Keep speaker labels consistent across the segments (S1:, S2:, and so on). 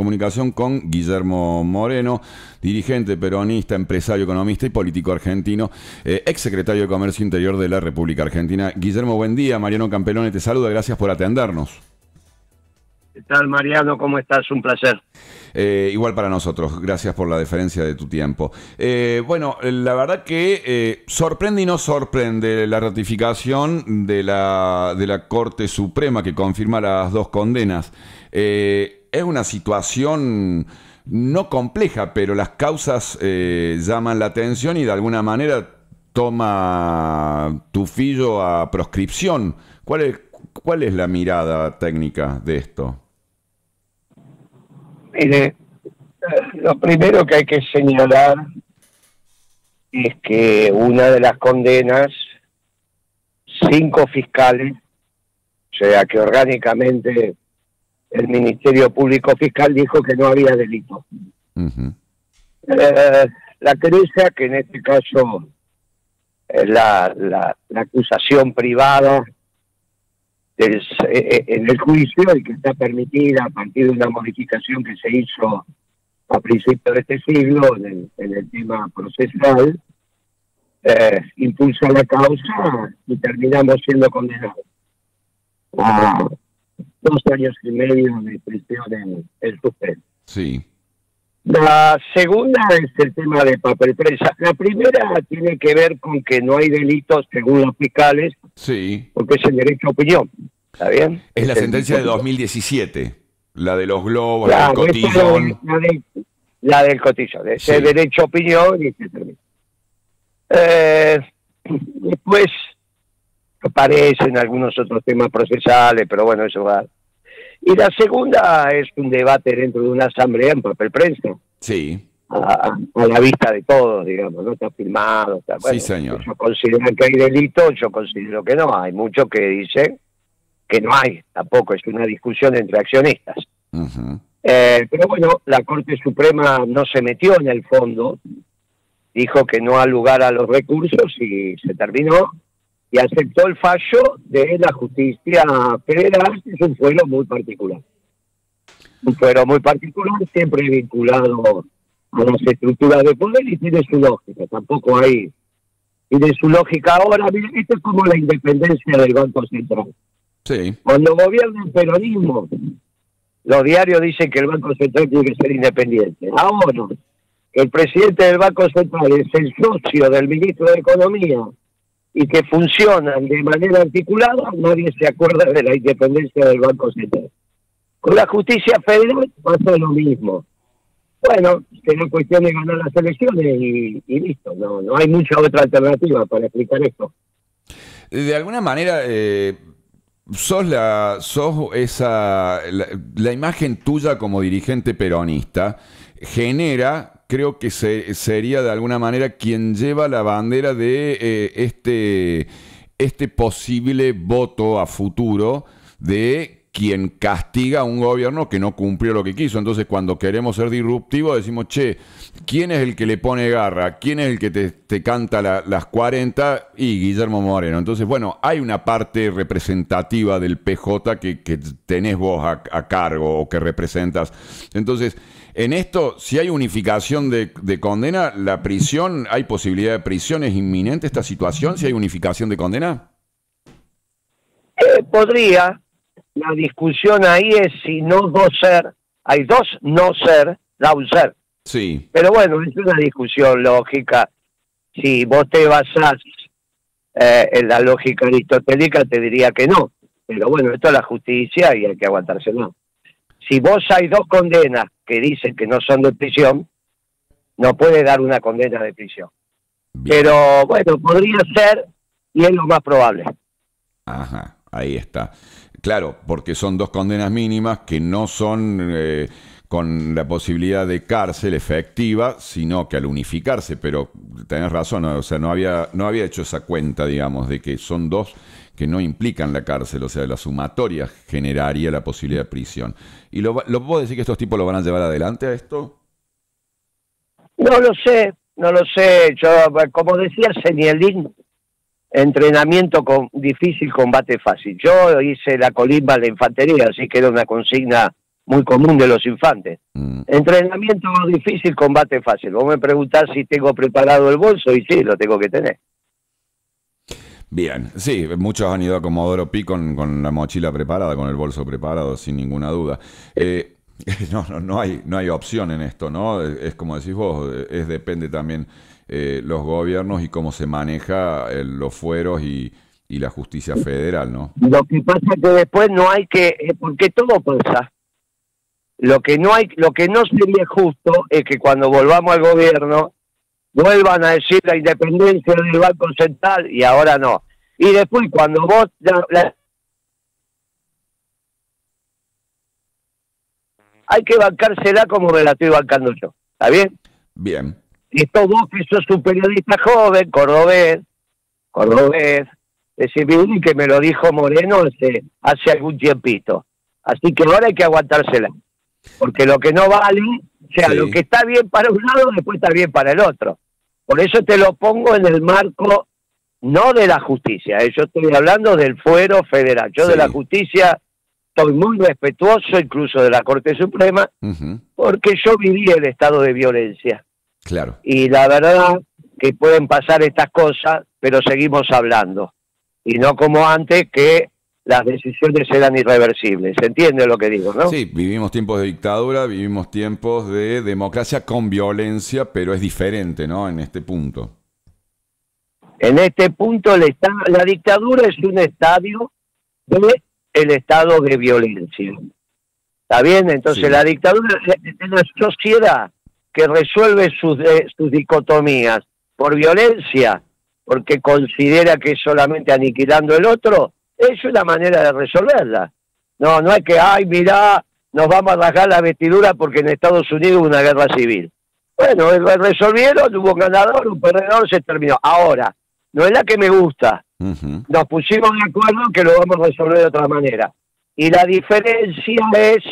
S1: comunicación con Guillermo Moreno, dirigente peronista, empresario, economista y político argentino, ex secretario de Comercio Interior de la República Argentina. Guillermo, buen día. Mariano Campelone te saluda. Gracias por atendernos.
S2: ¿Qué tal, Mariano? ¿Cómo estás? Un placer.
S1: Igual para nosotros, gracias por la deferencia de tu tiempo. Bueno, la verdad que sorprende y no sorprende la ratificación de la Corte Suprema que confirma las dos condenas. Es una situación no compleja, pero las causas llaman la atención y de alguna manera toma tufillo a proscripción. ¿Cuál es la mirada técnica de esto?
S2: Mire, lo primero que hay que señalar es que una de las condenas, 5 fiscales, o sea que orgánicamente el Ministerio Público Fiscal dijo que no había delito.
S1: Uh-huh.
S2: La querella, que en este caso es la acusación privada en el juicio y que está permitida a partir de una modificación que se hizo a principios de este siglo en el tema procesal, impulsa la causa y terminamos siendo condenados a 2 años y medio de prisión en suspenso.
S1: Sí.
S2: La segunda es el tema de papel prensa. La primera tiene que ver con que no hay delitos según los fiscales,
S1: Sí.
S2: porque es el derecho a opinión. ¿Está bien?
S1: Es la
S2: el
S1: sentencia de
S2: tipo.
S1: 2017, la de los globos,
S2: Claro,
S1: el cotillón.
S2: la del cotillón, ese
S1: Sí.
S2: derecho a opinión y se termina. Después aparecen algunos otros temas procesales, pero bueno, eso va. Y la segunda es un debate dentro de una asamblea en papel prensa,
S1: Sí,
S2: a la vista de todos, digamos, no está filmado. Está, bueno,
S1: sí, señor.
S2: ellos consideran que hay delito, yo considero que no. Hay muchos que dicen que no hay, tampoco es una discusión entre accionistas.
S1: Uh-huh.
S2: Pero bueno, la Corte Suprema no se metió en el fondo, dijo que no ha lugar a los recursos y se terminó, y aceptó el fallo de la justicia federal, que es un fuero muy particular. Un fuero muy particular, siempre vinculado a las estructuras de poder y tiene su lógica, tampoco hay... Tiene su lógica ahora, miren, esto es como la independencia del Banco Central.
S1: Sí.
S2: Cuando gobierna el peronismo, los diarios dicen que el Banco Central tiene que ser independiente. Ahora, que el presidente del Banco Central es el socio del ministro de Economía y que funcionan de manera articulada, nadie se acuerda de la independencia del Banco Central. Con la justicia federal pasa lo mismo. Bueno, será cuestión de ganar las elecciones y listo. No hay mucha otra alternativa para explicar esto.
S1: De alguna manera, la imagen tuya como dirigente peronista genera, creo que sería de alguna manera quien lleva la bandera de este posible voto a futuro de quien castiga a un gobierno que no cumplió lo que quiso. Entonces, cuando queremos ser disruptivos, decimos, che, ¿quién es el que le pone garra? ¿Quién es el que te canta las 40? Y Guillermo Moreno. Entonces, bueno, hay una parte representativa del PJ que tenés vos a cargo o que representas. Entonces, en esto, si hay unificación de condena, la prisión, ¿hay posibilidad de prisión? ¿Es inminente esta situación si hay unificación de condena?
S2: Podría. La discusión ahí es si no ser, hay dos no ser, da un ser.
S1: Sí.
S2: Pero bueno, es una discusión lógica. Si vos te basás en la lógica aristotélica, te diría que no. Pero bueno, esto es la justicia y hay que aguantárselo. Si vos hay 2 condenas que dicen que no son de prisión, no puede dar una condena de prisión. Bien. Pero bueno, podría ser y es lo más probable.
S1: Ajá, ahí está. Claro, porque son 2 condenas mínimas que no son con la posibilidad de cárcel efectiva, sino que al unificarse, pero tenés razón, o sea, no había hecho esa cuenta, digamos, de que son 2 que no implican la cárcel, o sea, la sumatoria generaría la posibilidad de prisión. ¿Y lo puedo decir que estos tipos lo van a llevar adelante a esto?
S2: No lo sé. Yo, como decía Senielín, entrenamiento difícil, combate fácil. Yo hice la colimba en la infantería, así que era una consigna muy común de los infantes. Entrenamiento difícil, combate fácil. Vos me preguntás si tengo preparado el bolso, y sí, lo tengo que tener.
S1: Bien, sí, muchos han ido a Comodoro Pi con la mochila preparada, con el bolso preparado, sin ninguna duda. No hay opción en esto, ¿no? Es como decís vos, depende también los gobiernos y cómo se maneja los fueros y la justicia federal, ¿no?
S2: Lo que pasa es que después no hay que, porque todo pasa. Lo que no sería justo es que cuando volvamos al gobierno vuelvan a decir la independencia del Banco Central y ahora no. Y después cuando vos hay que bancársela como me la estoy bancando yo. ¿Está bien?
S1: Bien.
S2: Esto vos que sos un periodista joven, cordobés, de Civil, que me lo dijo Moreno hace algún tiempito. Así que ahora hay que aguantársela. Porque lo que no vale, o sea,
S1: sí,
S2: lo que está bien para un lado, después está bien para el otro. Por eso te lo pongo en el marco, no de la justicia, yo estoy hablando del fuero federal. Yo
S1: sí,
S2: de la justicia estoy muy respetuoso, incluso de la Corte Suprema, porque yo viví el estado de violencia.
S1: Claro.
S2: Y la verdad que pueden pasar estas cosas, pero seguimos hablando. Y no como antes, que las decisiones eran irreversibles. ¿Se entiende lo que digo, no?
S1: Sí, vivimos tiempos de dictadura, vivimos tiempos de democracia con violencia, pero es diferente, ¿no? En este punto.
S2: En este punto la dictadura es un estadio del estado de violencia. ¿Está bien? Entonces
S1: Sí.
S2: la dictadura es una sociedad que resuelve sus dicotomías por violencia, porque considera que es solamente aniquilando el otro. Es una manera de resolverla. No es que, ay, mirá, nos vamos a rasgar la vestidura porque en Estados Unidos hubo una guerra civil. Bueno, resolvieron, hubo un ganador, un perdedor, se terminó. Ahora, no es la que me gusta. Nos pusimos de acuerdo que lo vamos a resolver de otra manera. Y la diferencia es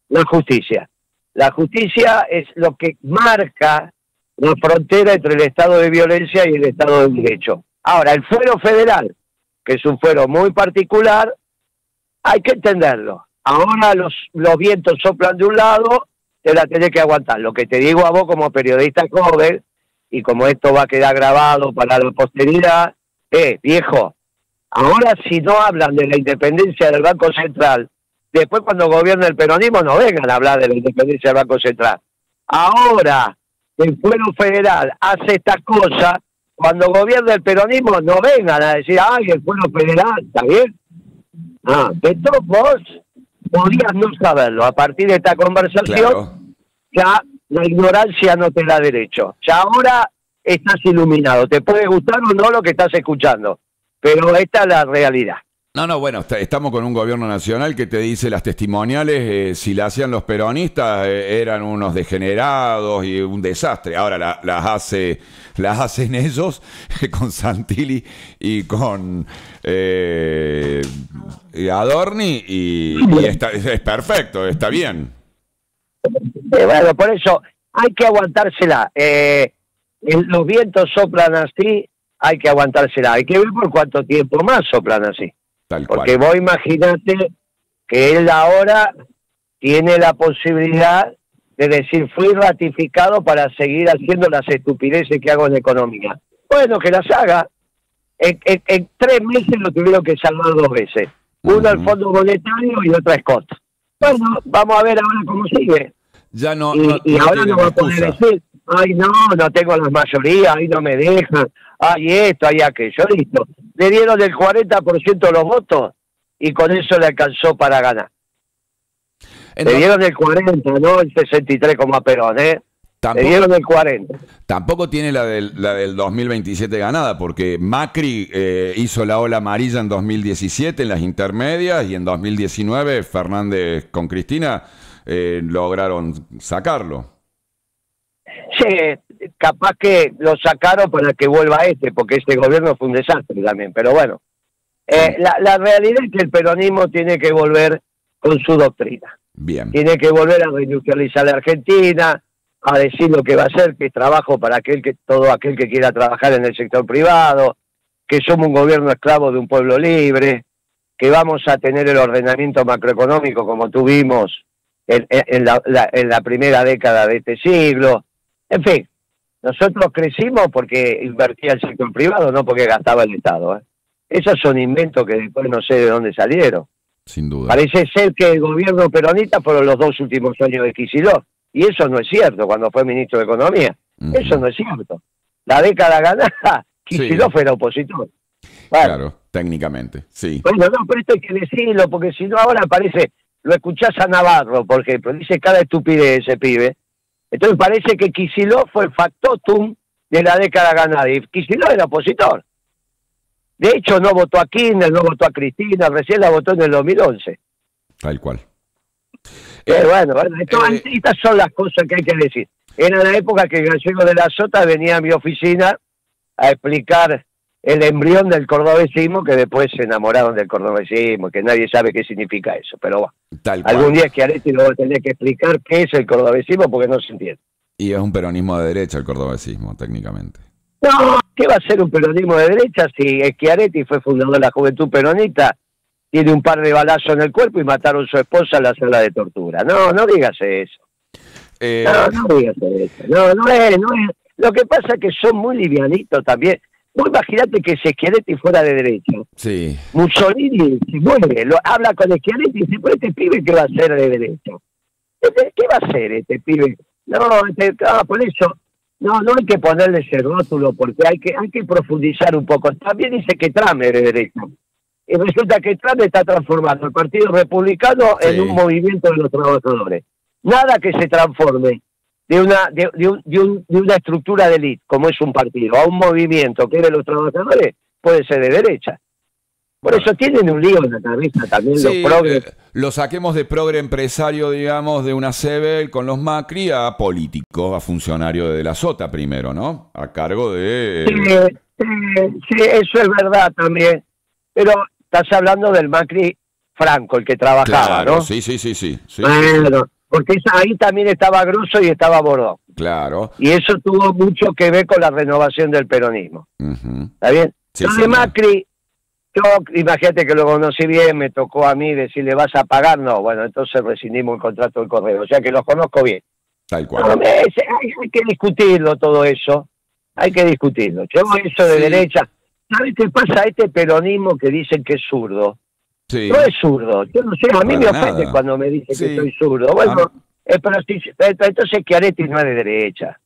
S2: la justicia. La justicia es lo que marca la frontera entre el estado de violencia y el estado de derecho. Ahora, el fuero federal, que es un fuero muy particular, hay que entenderlo. Ahora los vientos soplan de un lado, te la tenés que aguantar. Lo que te digo a vos como periodista joven, y como esto va a quedar grabado para la posteridad, viejo, ahora si no hablan de la independencia del Banco Central, después cuando gobierna el peronismo no vengan a hablar de la independencia del Banco Central. Ahora el fuero federal hace estas cosas, cuando gobierna el peronismo no vengan a decir, ay, el fuero federal, ¿está bien? De todos vos podías no saberlo. A partir de esta conversación,
S1: Claro.
S2: ya la ignorancia no te da derecho. Ya ahora estás iluminado. Te puede gustar o no lo que estás escuchando, pero esta es la realidad.
S1: No, bueno, estamos con un gobierno nacional que te dice las testimoniales, si la hacían los peronistas, eran unos degenerados y un desastre. Ahora las hacen ellos con Santilli y con Adorni y es perfecto, está bien.
S2: Bueno, por eso hay que aguantársela. Los vientos soplan así, hay que aguantársela. Hay que ver por cuánto tiempo más soplan así.
S1: Tal
S2: Porque
S1: cual.
S2: vos imaginate que él ahora tiene la posibilidad de decir, fui ratificado para seguir haciendo las estupideces que hago en economía. Bueno, que las haga. En 3 meses lo tuvieron que salvar 2 veces. Una al Fondo Monetario y otra a Scott. Bueno, vamos a ver ahora cómo sigue.
S1: Ya no,
S2: Y ahora
S1: tienen
S2: no va a poder
S1: excusa.
S2: decir, ay, no tengo la mayoría, ahí no me dejan, ay, esto, ay, aquello, listo. Le dieron el 40% de los votos y con eso le alcanzó para ganar. Le dieron el 40, no el 63 como a Perón, Le dieron el 40.
S1: Tampoco tiene la del 2027 ganada, porque Macri hizo la ola amarilla en 2017 en las intermedias y en 2019 Fernández con Cristina lograron sacarlo.
S2: Sí, capaz que lo sacaron para que vuelva porque este gobierno fue un desastre también, pero bueno. La realidad es que el peronismo tiene que volver con su doctrina.
S1: Bien.
S2: Tiene que volver a reindustrializar la Argentina, a decir lo que va a hacer, que es trabajo para todo aquel que quiera trabajar en el sector privado, que somos un gobierno esclavo de un pueblo libre, que vamos a tener el ordenamiento macroeconómico como tuvimos en la primera década de este siglo. En fin, nosotros crecimos porque invertía el sector privado, no porque gastaba el Estado. Esos son inventos que después no sé de dónde salieron.
S1: Sin duda.
S2: Parece ser que el gobierno peronista fueron los 2 últimos años de Kicillof, y eso no es cierto cuando fue ministro de Economía. Eso no es cierto. La década ganada, Kicillof era opositor. Bueno,
S1: claro, técnicamente, sí.
S2: Bueno, no, pero esto hay que decirlo, porque si no ahora parece, lo escuchás a Navarro, por ejemplo, dice cada estupidez ese pibe. Entonces parece que Kicillof fue el factotum de la década ganada, y Kicillof era opositor. De hecho, no votó a Kirchner, no votó a Cristina, recién la votó en el 2011.
S1: Tal cual.
S2: Bueno, estas son las cosas que hay que decir. Era la época que Gallego de la Sota venía a mi oficina a explicar el embrión del cordobesismo, que después se enamoraron del cordobesismo, que nadie sabe qué significa eso. Pero bueno, algún día Schiaretti lo va a tener que explicar qué es el cordobesismo porque no se entiende.
S1: Y es un peronismo de derecha el cordobesismo, técnicamente.
S2: No, ¿qué va a ser un peronismo de derecha si Schiaretti fue fundador de la Juventud Peronista, tiene un par de balazos en el cuerpo y mataron a su esposa en la sala de tortura? No, no digas eso. No digas eso. No es. Lo que pasa es que son muy livianitos también. Vos imagínate que si Schiaretti fuera de derecha. Sí. Mussolini se muere, habla con Schiaretti y dice, pues este pibe, ¿qué va a ser de derecha? ¿Qué va a hacer este pibe? Por eso, no hay que ponerle ese rótulo, porque hay que profundizar un poco. También dice que Trump es de derecha. Y resulta que Trump está transformando el Partido Republicano en un movimiento de los trabajadores. Nada que se transforme de una estructura de élite, como es un partido, a un movimiento que es de los trabajadores, puede ser de derecha. Por eso tienen un lío en la cabeza también los progres.
S1: Lo saquemos de progre empresario, digamos, de una Sebel con los Macri a político, a funcionario de la Sota primero, ¿no? A cargo de...
S2: Sí, eso es verdad también. Pero estás hablando del Macri Franco, el que trabajaba,
S1: claro,
S2: ¿no?
S1: Sí.
S2: Bueno, porque ahí también estaba Grosso y estaba Borbón.
S1: Claro.
S2: Y eso tuvo mucho que ver con la renovación del peronismo. ¿Está bien?
S1: Sí,
S2: lo de Macri, yo imagínate que lo conocí bien, me tocó a mí decirle, ¿vas a pagar? No, bueno, entonces rescindimos el contrato del correo. O sea que los conozco bien.
S1: Tal cual.
S2: No, hay que discutirlo todo eso. Hay que discutirlo. Yo eso de derecha... ¿Sabes qué pasa? Este peronismo que dicen que es zurdo. Sí. No es zurdo. Yo no sé, a mí me ofende cuando me dicen que soy zurdo. Bueno, pero entonces Schiaretti no es de derecha.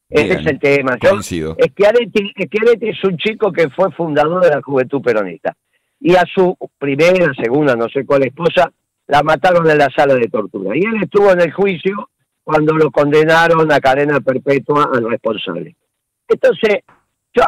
S2: Ese es el tema. Schiaretti es un chico que fue fundador de la Juventud Peronista. Y a su primera, segunda, no sé cuál esposa, la mataron en la sala de tortura. Y él estuvo en el juicio cuando lo condenaron a cadena perpetua al responsable. Entonces...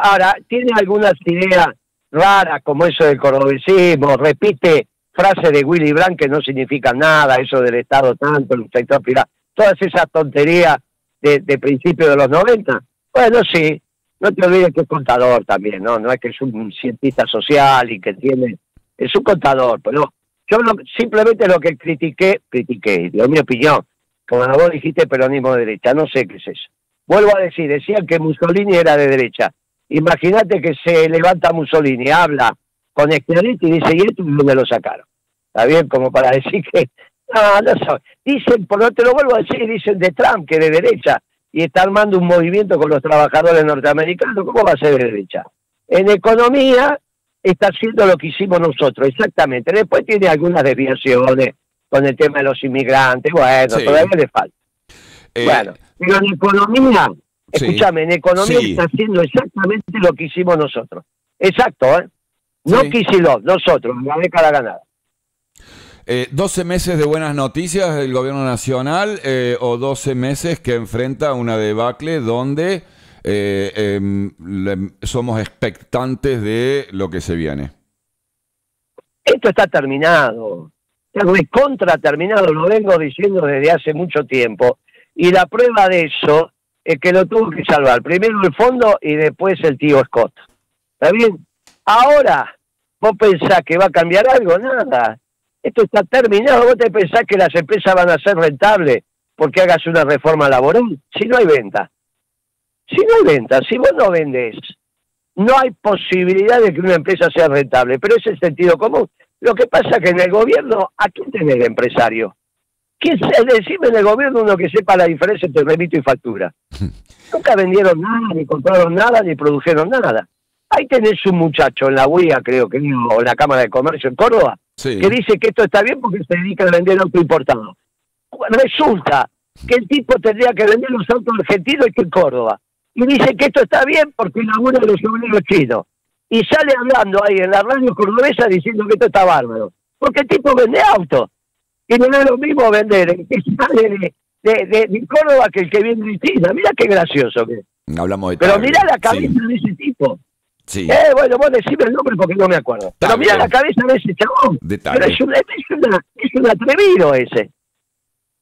S2: ahora, tiene algunas ideas raras, como eso del cordobesismo, repite frases de Willy Brandt que no significan nada, eso del Estado tanto, el sector privado, todas esas tonterías de principios de los 90. Bueno, sí, no te olvides que es contador también, ¿no? No es que es un cientista social y que tiene... Es un contador, pero yo simplemente lo que critiqué, dio mi opinión, como vos dijiste, peronismo de derecha, no sé qué es eso. Vuelvo a decir, decían que Mussolini era de derecha. Imagínate que se levanta Mussolini, habla con Schiaretti y dice, ¿y esto de dónde lo sacaron? Está bien, como para decir que... No sabe. Dicen, te lo vuelvo a decir, dicen de Trump que de derecha y está armando un movimiento con los trabajadores norteamericanos. ¿Cómo va a ser de derecha? En economía está haciendo lo que hicimos nosotros, exactamente. Después tiene algunas desviaciones con el tema de los inmigrantes. Bueno, todavía le falta. Bueno, pero en economía... Escúchame, en economía está haciendo exactamente lo que hicimos nosotros. Exacto, ¿eh? No Kicillof, nosotros, en la década ganada.
S1: 12 meses de buenas noticias del gobierno nacional o 12 meses que enfrenta una debacle donde somos expectantes de lo que se viene.
S2: Esto está terminado. Está recontra terminado, lo vengo diciendo desde hace mucho tiempo. Y la prueba de eso... es que lo tuvo que salvar. Primero el fondo y después el tío Scott. ¿Está bien? Ahora, ¿vos pensás que va a cambiar algo? Nada. Esto está terminado. ¿Vos te pensás que las empresas van a ser rentables porque hagas una reforma laboral? Si no hay venta. Si vos no vendés, no hay posibilidad de que una empresa sea rentable. Pero es el sentido común. Lo que pasa es que en el gobierno, ¿a quién tenés de empresario? Decime en el gobierno uno que sepa la diferencia entre remito y factura. Nunca vendieron nada, ni compraron nada, ni produjeron nada. Ahí tenés un muchacho en la UIA, creo que, o en la Cámara de Comercio en Córdoba,
S1: Sí.
S2: que dice que esto está bien porque se dedica a vender auto importado. Resulta que el tipo tendría que vender los autos argentinos y que en Córdoba. Y dice que esto está bien porque labura los obreros chinos. Y sale hablando ahí en la radio cordobesa diciendo que esto está bárbaro. Porque el tipo vende autos. Y no es lo mismo vender el que sale de Córdoba que el que viene de China. Mirá qué gracioso que es.
S1: Hablamos de
S2: Pero
S1: Tagle.
S2: mirá la cabeza
S1: Sí.
S2: de ese tipo.
S1: Sí.
S2: Bueno, vos decime el nombre porque no me acuerdo. Pero
S1: Tagle.
S2: mirá la cabeza de ese chabón.
S1: De
S2: Pero
S1: Tagle.
S2: es un atrevido ese.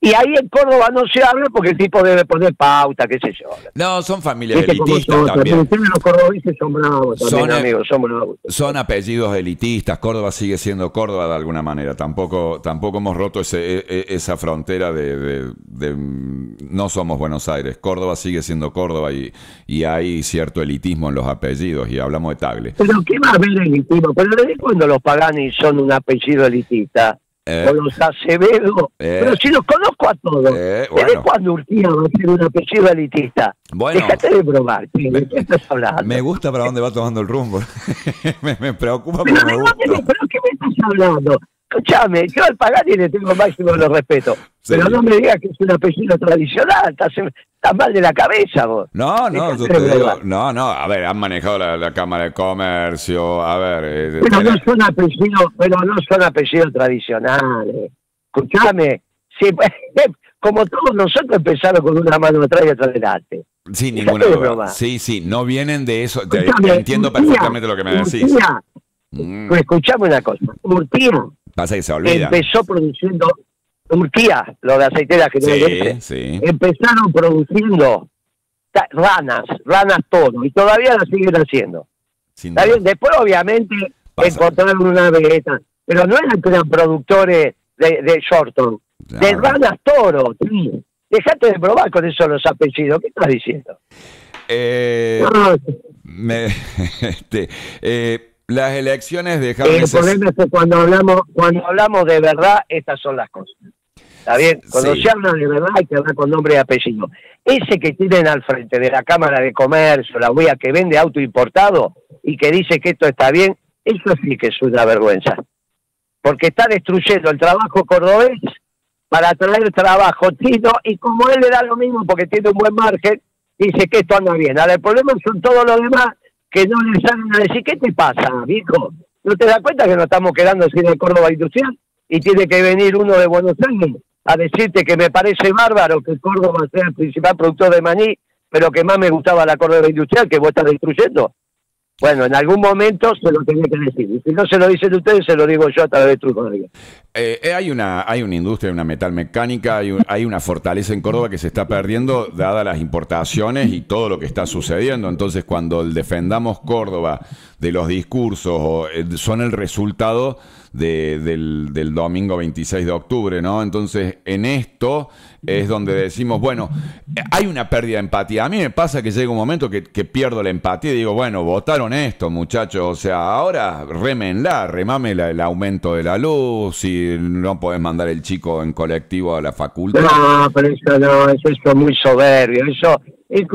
S2: Y ahí en Córdoba no se habla porque el tipo debe poner pauta, qué sé yo.
S1: No, son familias
S2: Viste cómo
S1: elitistas
S2: son,
S1: también.
S2: ustedes los cordobeses son bravos también,
S1: Son,
S2: amigos, son bravos.
S1: Son apellidos elitistas. Córdoba sigue siendo Córdoba de alguna manera. Tampoco hemos roto esa frontera de no somos Buenos Aires. Córdoba sigue siendo Córdoba y hay cierto elitismo en los apellidos y hablamos de Tagle.
S2: Pero ¿qué va a haber elitismo? Pero ¿desde cuándo los Pagani son un apellido elitista? O los Acevedo. Pero si los conozco a todos. ¿Desde
S1: Bueno.
S2: cuándo Urquía va a ser un apellido elitista?
S1: Bueno.
S2: Déjate de bromar, ¿de qué estás hablando?
S1: Me gusta para dónde va tomando el rumbo. me preocupa,
S2: Pero,
S1: pero me gusta.
S2: ¿pero qué me estás hablando? Escuchame, yo al Pagani le tengo máximo los respetos.
S1: Sí.
S2: Pero no me digas que es un apellido tradicional. Estás mal de la cabeza vos.
S1: No,
S2: Dejate
S1: yo
S2: de
S1: te digo,
S2: bromar.
S1: no, a ver, han manejado la Cámara de Comercio, a ver.
S2: Pero no son apellidos tradicionales. Escuchame, sí, como todos nosotros empezaron con una mano atrás y otra adelante.
S1: Sin
S2: Dejate
S1: ninguna
S2: de
S1: duda.
S2: broma.
S1: Sí, no vienen de eso.
S2: Escuchame,
S1: Entiendo
S2: Urquía,
S1: perfectamente lo que me decís.
S2: Urquía,
S1: Mm,
S2: escuchame una cosa. Urquía
S1: pasa que se olvida.
S2: empezó produciendo, Urquía, lo de aceitera generalmente,
S1: Sí.
S2: empezaron produciendo ranas todo, y todavía la siguen haciendo.
S1: Sin
S2: Está
S1: duda.
S2: bien, después obviamente
S1: Pasa.
S2: encontraron una vegeta, pero no eran que eran productores de Shorton, de
S1: Claro.
S2: ranas toro, tío. Dejate de probar con eso los apellidos, ¿qué estás diciendo? No,
S1: Me- las elecciones dejaron
S2: el
S1: esas...
S2: problema es que cuando hablamos de verdad, estas son las cosas. ¿Está bien? Cuando
S1: Sí.
S2: se habla de verdad hay que hablar con nombre y apellido. Ese que tienen al frente de la Cámara de Comercio, la UIA, que vende auto importado y que dice que esto está bien, eso sí que es una vergüenza. Porque está destruyendo el trabajo cordobés para traer trabajo chino, y como él le da lo mismo porque tiene un buen margen, dice que esto anda bien. Ahora el problema son todos los demás que no le salen a decir, ¿qué te pasa, viejo? ¿No te das cuenta que nos estamos quedando sin el Córdoba industrial? Y tiene que venir uno de Buenos Aires a decirte que me parece bárbaro que Córdoba sea el principal productor de maní, pero que más me gustaba la Córdoba industrial que vos estás destruyendo. Bueno, en algún momento se lo tenía que decir. Y si no se lo dicen ustedes, se lo digo yo a través de Truco.
S1: hay una industria, una metalmecánica, hay una fortaleza en Córdoba que se está perdiendo dadas las importaciones y todo lo que está sucediendo. Entonces, cuando el defendamos Córdoba de los discursos son el resultado del domingo 26 de octubre, ¿no? Entonces, en esto es donde decimos, bueno, hay una pérdida de empatía. A mí me pasa que llega un momento que pierdo la empatía y digo, bueno, votaron esto, muchachos, o sea, ahora remame el aumento de la luz, y no podés mandar el chico en colectivo a la facultad.
S2: No, pero eso no, eso es muy soberbio. Eso es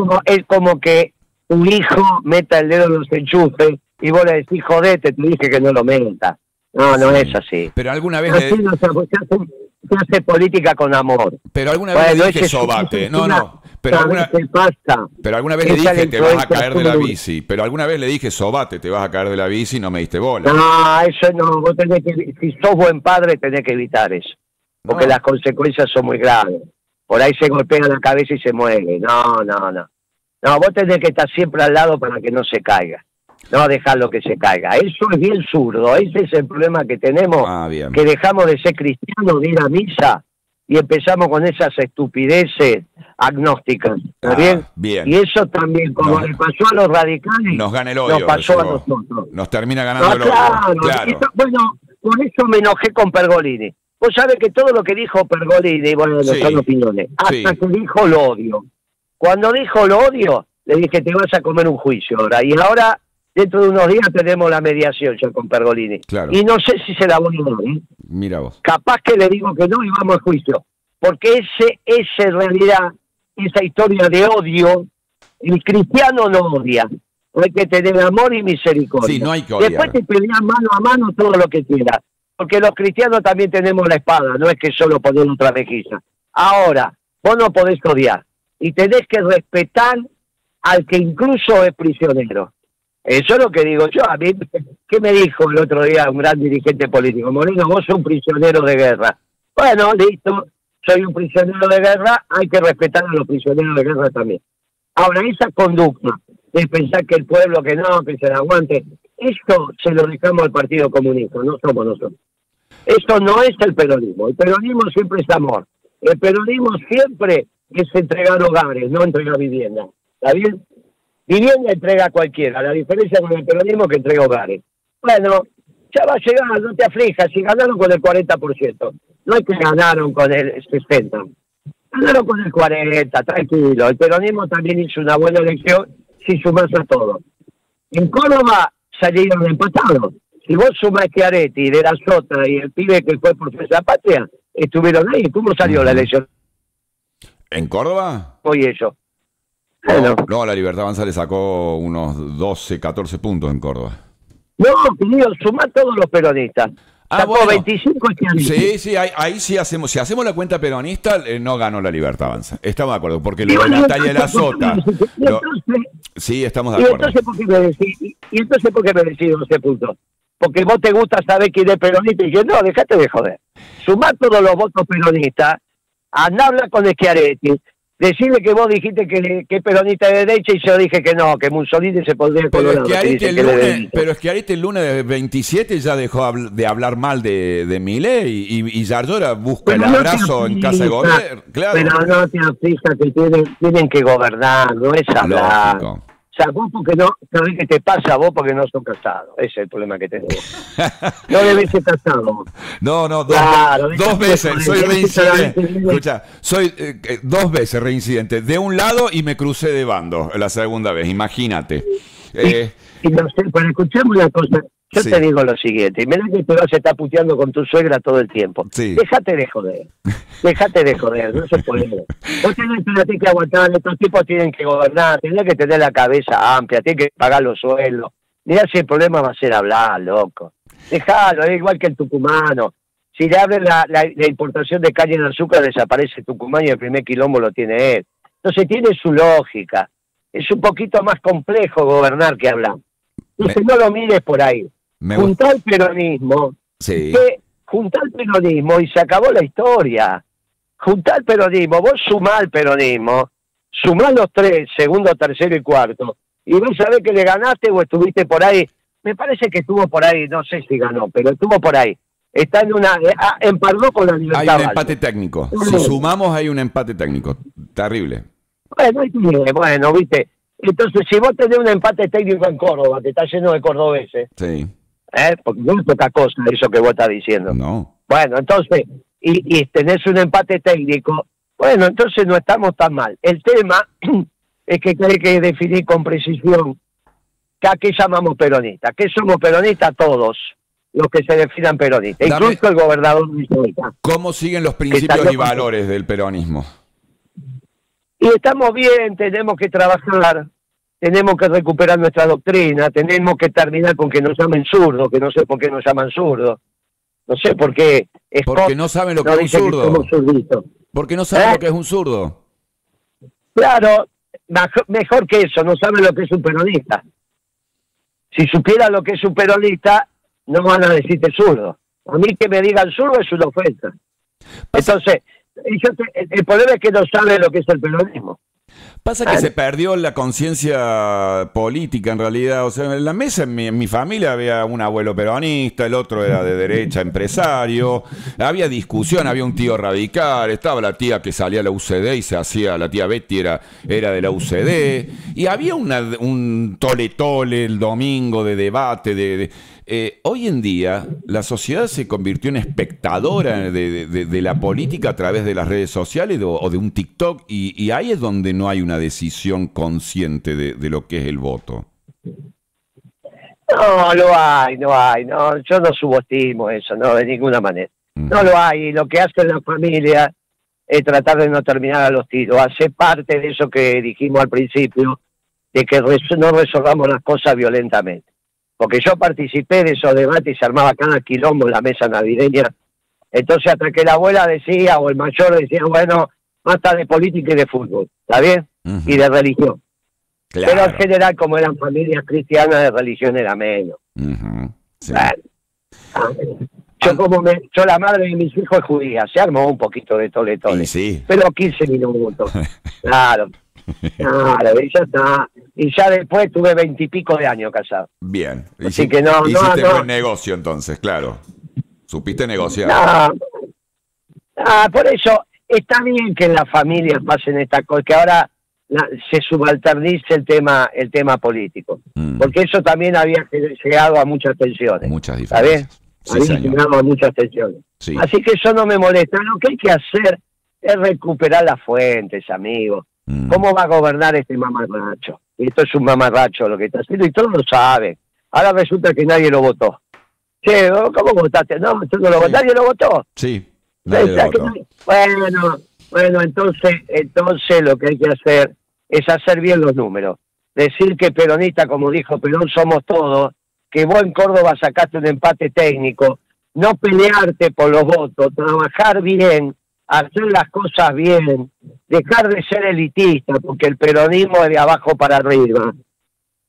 S2: como que tu hijo meta el dedo en los enchufes y vos le decís, jodete, te dije que no lo meta. No, no es así.
S1: Pero alguna vez
S2: Así no se hace política con amor.
S1: Pero alguna vez
S2: Bueno,
S1: le dije
S2: ese es
S1: sobate.
S2: una-
S1: No. Pero
S2: ¿sabes qué pasa?
S1: alguna vez le
S2: Esa
S1: dije te vas a
S2: influencia
S1: caer de la
S2: azul.
S1: bici. Pero alguna vez le dije sobate, te vas a caer de la bici y no me diste bola.
S2: No, eso no, vos tenés que, si sos buen padre tenés que evitar eso, porque
S1: No.
S2: las consecuencias son muy graves. Por ahí se golpea la cabeza y se muere. No. No, vos tenés que estar siempre al lado para que no se caiga. No dejarlo que se caiga. Eso es bien zurdo. Ese es el problema que tenemos,
S1: Ah, bien.
S2: que dejamos de ser cristianos, de ir a misa, y empezamos con esas estupideces agnósticas. ¿Está bien?
S1: Bien.
S2: Y eso también, como
S1: No.
S2: le pasó a los radicales,
S1: Nos gana el odio.
S2: nos pasó a
S1: decís vos.
S2: nosotros.
S1: Nos termina ganando
S2: No,
S1: el odio.
S2: claro. Bueno, por eso me enojé con Pergolini. Vos sabés que todo lo que dijo Pergolini, bueno, no
S1: Sí.
S2: son opiniones, hasta
S1: Sí.
S2: que dijo lo odio. Cuando dijo lo odio, le dije, te vas a comer un juicio ahora. Y ahora, dentro de unos días, tenemos la mediación ya con Pergolini.
S1: Claro.
S2: Y no sé si se la voy a dar, ¿eh?
S1: Mira vos.
S2: Capaz que le digo que no y vamos al juicio. porque ese en realidad, esa historia de odio, el cristiano no odia. Hay que tener amor y misericordia.
S1: Sí, no hay que odiar.
S2: Después te peleas mano a mano todo lo que quieras, porque los cristianos también tenemos la espada, no es que solo poner otra mejilla. Ahora, vos no podés odiar, y tenés que respetar al que incluso es prisionero. Eso es lo que digo yo. A mí, ¿qué me dijo el otro día un gran dirigente político? Moreno, vos sos un prisionero de guerra. Bueno, listo, soy un prisionero de guerra, hay que respetar a los prisioneros de guerra también. Ahora, esa conducta de pensar que el pueblo que no, que se la aguante, esto se lo dejamos al Partido Comunista, no somos nosotros. Esto no es el peronismo siempre es amor. El peronismo siempre es entregar hogares, no entregar vivienda. ¿Está bien? Vivienda entrega a cualquiera, la diferencia con el peronismo es que entrega hogares. Bueno, ya va a llegar, no te aflijas, si ganaron con el 40%, no es que ganaron con el 60%, ganaron con el 40%, tranquilo. El peronismo también hizo una buena elección si sumás a todo. En Córdoba salieron empatados. Si vos sumás Schiaretti, De la Sota y el pibe que fue por Fuerza Patria, estuvieron ahí. ¿Cómo salió la elección?
S1: ¿En Córdoba?
S2: Oye, eso.
S1: No, la Libertad Avanza le sacó unos 12, 14 puntos en Córdoba.
S2: No, querido, sumá todos los peronistas. Sacó
S1: bueno.
S2: 25 Schiaretti.
S1: Sí, ahí sí hacemos. Si hacemos la cuenta peronista, no ganó la Libertad Avanza. Estamos de acuerdo, porque lo de Natalia de la Sota. Sí, estamos de acuerdo.
S2: ¿Y entonces por qué me decís 12 puntos? Porque vos te gusta saber quién es peronista y yo no, dejate de joder. Sumá todos los votos peronistas, andá a hablar con Schiaretti, decirle que vos dijiste que es peronista de derecha y yo dije que no, que Mussolini se pondría colorado.
S1: Pero Schiaretti el lunes 27 ya dejó de hablar mal de Milei y ya ahora busca el abrazo en casa de gobierno. Claro.
S2: Pero no te afijas que tienen que gobernar, no es hablar. Lógico. O sea, vos porque no, ¿sabés qué te pasa? Vos porque no sos casado. Ese es el problema que tenés. No debes ser casado.
S1: No,
S2: claro,
S1: dos veces. Soy reincidente. Escucha, soy 2 veces reincidente. De un lado y me crucé de bando la segunda vez, imagínate.
S2: Y no sé, pero escuchame una cosa. Yo te digo lo siguiente, y mirá que te vas a estar puteando con tu suegra todo el tiempo.
S1: Sí.
S2: Déjate de joder, no se puede. Vos tenés que aguantar, estos tipos tienen que gobernar, tenés que tener la cabeza amplia, tienen que pagar los sueldos. Mirá si el problema va a ser hablar, loco. Dejalo, es igual que el tucumano. Si le abren la importación de caña de azúcar, desaparece Tucumán y el primer quilombo lo tiene él. Entonces tiene su lógica. Es un poquito más complejo gobernar que hablar. Entonces no lo mires por ahí. Juntá el peronismo, juntá el peronismo y se acabó la historia. Juntá el peronismo, vos sumá el peronismo, sumá los 3, segundo, tercero y cuarto, y vos sabés que le ganaste o estuviste por ahí. Me parece que estuvo por ahí, no sé si ganó, pero estuvo por ahí. Está en una... empalmó con la Libertad.
S1: Hay un empate técnico. Si sumamos hay un empate técnico. Terrible.
S2: Bueno, viste. Entonces, si vos tenés un empate técnico en Córdoba, que está lleno de cordobeses,
S1: sí.
S2: Porque no es poca cosa eso que vos estás diciendo.
S1: No.
S2: Bueno, entonces, y tenés un empate técnico, bueno, entonces no estamos tan mal. El tema es que hay que definir con precisión ¿a qué llamamos peronistas? ¿Qué somos peronistas? Todos los que se definan peronistas, incluso el gobernador de Izquierda.
S1: ¿Cómo siguen los principios y valores del peronismo?
S2: Y estamos bien, tenemos que trabajar, tenemos que recuperar nuestra doctrina, tenemos que terminar con que nos llamen zurdos, que no sé por qué nos llaman zurdos. No sé por qué.
S1: Porque no saben lo que es un zurdo. Porque no saben lo que es un zurdo.
S2: Claro, mejor que eso, no saben lo que es un peronista. Si supieran lo que es un peronista, no van a decirte zurdo. A mí que me digan zurdo es una ofensa. Entonces, el problema es que no saben lo que es el peronismo.
S1: Pasa que se perdió la conciencia política en realidad. O sea, en la mesa en mi familia había un abuelo peronista, el otro era de derecha, empresario. Había discusión, había un tío radical, estaba la tía que salía a la UCD y se hacía, la tía Betty era de la UCD. Y había un tole-tole el domingo de debate, hoy en día la sociedad se convirtió en espectadora de la política a través de las redes sociales o de un TikTok y ahí es donde no hay una decisión consciente de lo que es el voto.
S2: No, lo hay, no, yo no subestimo eso, no, de ninguna manera. No lo hay, lo que hace la familia tratar de no terminar a los tiros. Hace parte de eso que dijimos al principio, de que no resolvamos las cosas violentamente. Porque yo participé de esos debates y se armaba cada quilombo en la mesa navideña. Entonces hasta que la abuela decía, o el mayor decía, bueno, basta de política y de fútbol, ¿está bien? Y de religión.
S1: Claro.
S2: Pero en general, como eran familias cristianas, de religión era menos.
S1: Sí.
S2: Bueno, yo la madre de mis hijos es judía, se armó un poquito de tole.
S1: Sí.
S2: Pero 15 minutos. Claro, y ya está. Y ya después tuve 20 y pico de años casado.
S1: Bien.
S2: Así que no,
S1: hiciste
S2: no.
S1: buen negocio entonces, claro. Supiste negociar.
S2: Por eso está bien que en las familias pasen estas cosas, que ahora se subalternice el tema político. Porque eso también había llegado a muchas tensiones.
S1: Muchas diferencias.
S2: ¿Está bien? Había llegado a muchas tensiones.
S1: Sí.
S2: Así que eso no me molesta. Lo que hay que hacer es recuperar las fuentes, amigos. ¿Cómo va a gobernar este mamarracho? Y esto es un mamarracho lo que está haciendo y todos lo saben. Ahora resulta que nadie lo votó. Che, ¿cómo votaste? No, yo no lo voté. ¿Nadie lo votó?
S1: Sí, nadie lo votó.
S2: Bueno, entonces lo que hay que hacer es hacer bien los números. Decir que peronista, como dijo Perón, somos todos, que vos en Córdoba sacaste un empate técnico, no pelearte por los votos, trabajar bien, hacer las cosas bien, dejar de ser elitista, porque el peronismo es de abajo para arriba,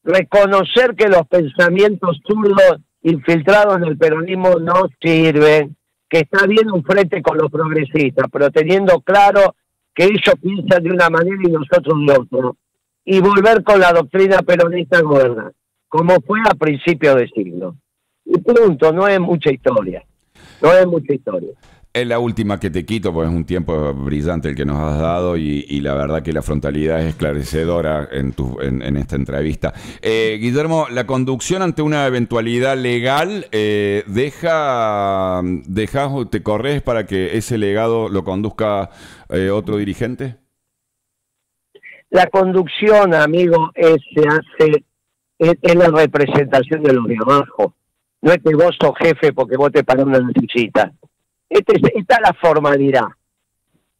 S2: reconocer que los pensamientos zurdos infiltrados en el peronismo no sirven, que está bien un frente con los progresistas, pero teniendo claro que ellos piensan de una manera y nosotros de otra, y volver con la doctrina peronista a gobernar, como fue a principios de siglo. Y punto, no es mucha historia.
S1: Es la última que te quito, porque es un tiempo brillante el que nos has dado y la verdad que la frontalidad es esclarecedora en esta entrevista. Guillermo, la conducción ante una eventualidad legal, ¿te corres para que ese legado lo conduzca otro dirigente?
S2: La conducción, amigo, es la representación de los de abajo. No es que vos sos jefe porque vos te parás una lucecita. Está la formalidad.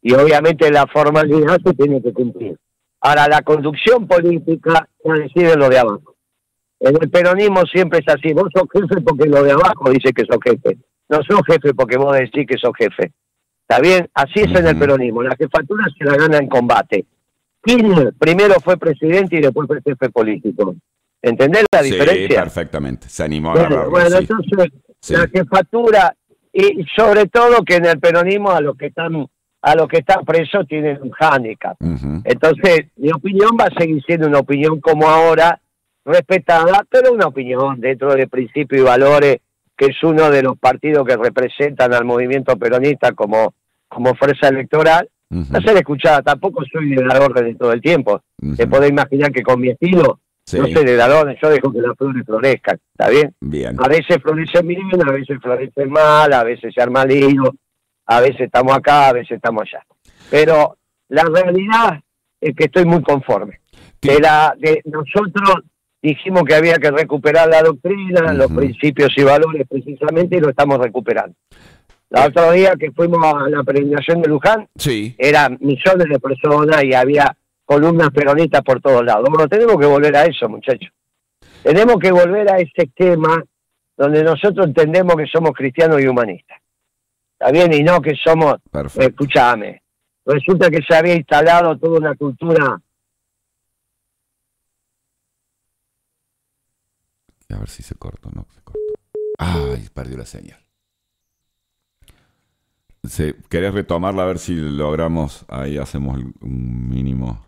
S2: Y obviamente la formalidad se tiene que cumplir. Ahora, la conducción política la decide lo de abajo. En el peronismo siempre es así. Vos sos jefe porque lo de abajo dice que sos jefe. No sos jefe porque vos decís que sos jefe. ¿Está bien? Así es en el peronismo. La jefatura se la gana en combate. Kirchner primero fue presidente y después fue jefe político. ¿Entendés la diferencia?
S1: Sí, perfectamente. Se animó a agarrarlo.
S2: Bueno, sí. Entonces, sí. La jefatura, y sobre todo que en el peronismo a los que están presos tienen un hándicap. Entonces, mi opinión va a seguir siendo una opinión como ahora, respetada, pero una opinión dentro de principios y valores, que es uno de los partidos que representan al movimiento peronista como fuerza electoral, a ser escuchada. Tampoco soy de dar órdenes todo el tiempo. Te podés imaginar que con mi estilo, no sé de dar órdenes, yo dejo que las flores florezcan, ¿está bien?
S1: Bien.
S2: A veces florecen bien, a veces florecen mal, a veces se arma lío, a veces estamos acá, a veces estamos allá. Pero la realidad es que estoy muy conforme. Nosotros dijimos que había que recuperar la doctrina, los principios y valores precisamente, y lo estamos recuperando. El otro día que fuimos a la peregrinación de Luján,
S1: sí,
S2: eran millones de personas y había columnas peronistas por todos lados. Bueno, tenemos que volver a eso, muchachos. Tenemos que volver a ese esquema donde nosotros entendemos que somos cristianos y humanistas. ¿Está bien? Y no que somos... Escúchame. Resulta que se había instalado toda una cultura...
S1: A ver si se cortó, no se cortó. Ay, perdió la señal. ¿Querés retomarla a ver si logramos? Ahí hacemos un mínimo.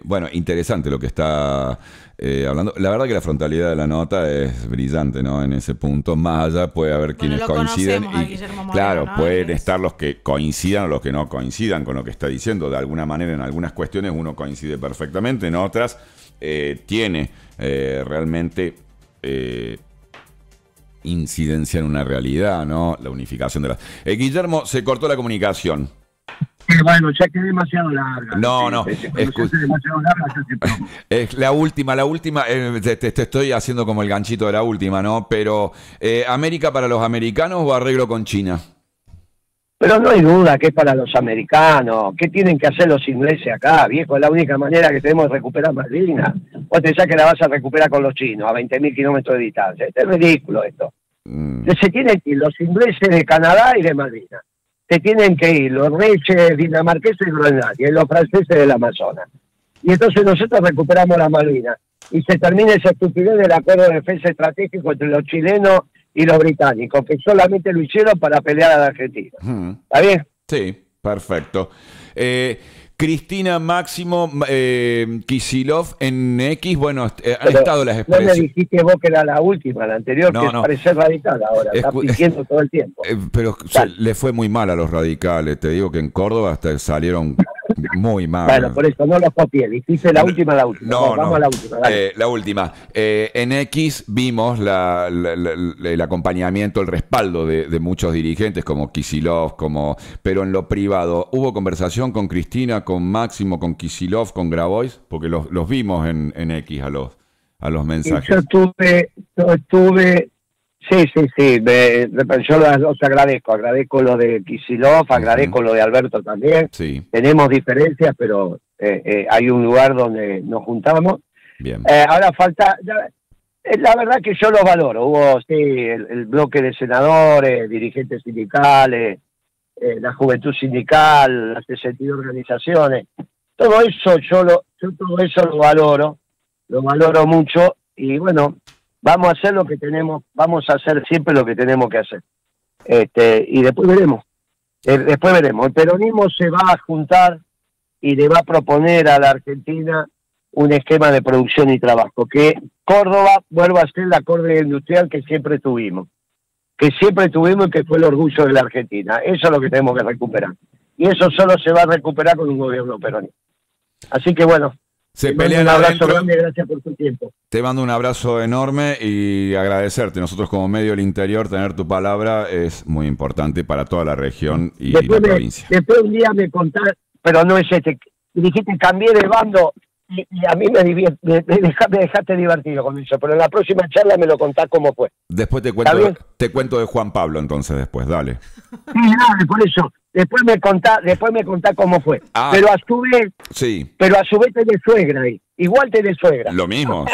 S1: Bueno, interesante lo que está hablando. La verdad que la frontalidad de la nota es brillante, ¿no? En ese punto. Más allá puede haber quienes coinciden. Y, claro, ¿no? Pueden estar los que coincidan o los que no coincidan con lo que está diciendo. De alguna manera, en algunas cuestiones uno coincide perfectamente. En otras tiene realmente... incidencia en una realidad, ¿no? La unificación de las... Guillermo, se cortó la comunicación.
S2: Bueno, ya que es demasiado larga.
S1: No. Es la última, te estoy haciendo como el ganchito de la última, ¿no? Pero, ¿América para los americanos o arreglo con China?
S2: Pero no hay duda que es para los americanos. ¿Qué tienen que hacer los ingleses acá, viejo? Es la única manera que tenemos de recuperar Malvinas. Vos pensás que la vas a recuperar con los chinos a 20.000 kilómetros de distancia. Esto es ridículo esto. Se tienen que ir los ingleses de Canadá y de Malvinas. Se tienen que ir los reyes dinamarqueses de Groenlandia y los franceses del Amazonas. Y entonces nosotros recuperamos las Malvinas. Y se termina esa estupidez del acuerdo de defensa estratégico entre los chilenos y los británicos, que solamente lo hicieron para pelear a la Argentina. ¿Está bien?
S1: Sí, perfecto. Cristina, Máximo, Kicillof en X, bueno, han estado las expresiones.
S2: No me dijiste vos que era la última, la anterior, que parece radical ahora, está pidiendo todo el tiempo.
S1: Pero le fue muy mal a los radicales, te digo que en Córdoba hasta salieron muy mal.
S2: Bueno, por eso no los copié, dijiste la última. Vamos a la última.
S1: La última. En X vimos el acompañamiento, el respaldo de muchos dirigentes como Kicillof, pero en lo privado, ¿hubo conversación con Cristina, con Máximo, con Kicillof, con Grabois? Porque los vimos en X a los mensajes.
S2: Yo estuve sí, yo los agradezco lo de Kicillof, agradezco lo de Alberto también.
S1: Sí.
S2: Tenemos diferencias, pero hay un lugar donde nos juntamos.
S1: Bien.
S2: Ahora falta, la verdad que yo los valoro. Hubo el bloque de senadores, dirigentes sindicales, la juventud sindical, las 62 organizaciones. Todo eso yo todo eso lo valoro mucho y bueno, vamos a hacer lo que tenemos, vamos a hacer siempre lo que tenemos que hacer. Y después veremos. El peronismo se va a juntar y le va a proponer a la Argentina un esquema de producción y trabajo, que Córdoba vuelva a ser la córdoba industrial que siempre tuvimos y que fue el orgullo de la Argentina. Eso es lo que tenemos que recuperar. Y eso solo se va a recuperar con un gobierno peronista. Así que bueno,
S1: se pelean
S2: un abrazo
S1: adentro.
S2: Grande, gracias por tu tiempo.
S1: Te mando un abrazo enorme y agradecerte. Nosotros como medio del interior, tener tu palabra es muy importante para toda la región y la provincia.
S2: Después un día me contás, pero no es dijiste cambié de bando y a mí me dejaste divertido con eso, pero en la próxima charla me lo contás cómo fue.
S1: Después te cuento de Juan Pablo entonces después, dale.
S2: Sí, dale, por eso. Después me contás cómo fue. Pero a su vez tenés suegra ahí. Igual tenés suegra.
S1: Lo mismo,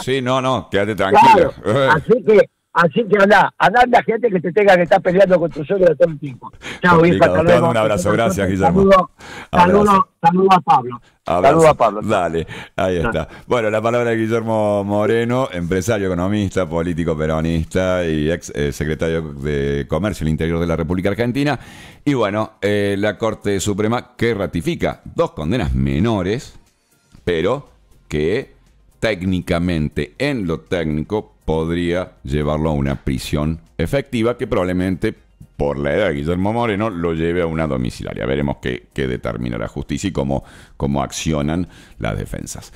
S1: sí, no, quédate tranquilo.
S2: Claro, así que andá la gente que te tenga que estar peleando con tu suegra todo el tiempo. Chao, hija, hasta luego.
S1: Un abrazo, gracias, Guillermo.
S2: Saludo a Pablo. Saludo a Pablo.
S1: Dale, ahí está. Bueno, la palabra de Guillermo Moreno, empresario, economista, político peronista y ex secretario de Comercio del Interior de la República Argentina. Y bueno, la Corte Suprema que ratifica 2 condenas menores, pero que técnicamente, en lo técnico, podría llevarlo a una prisión efectiva que probablemente, por la edad de Guillermo Moreno, lo lleve a una domiciliaria. Veremos qué determina la justicia y cómo accionan las defensas.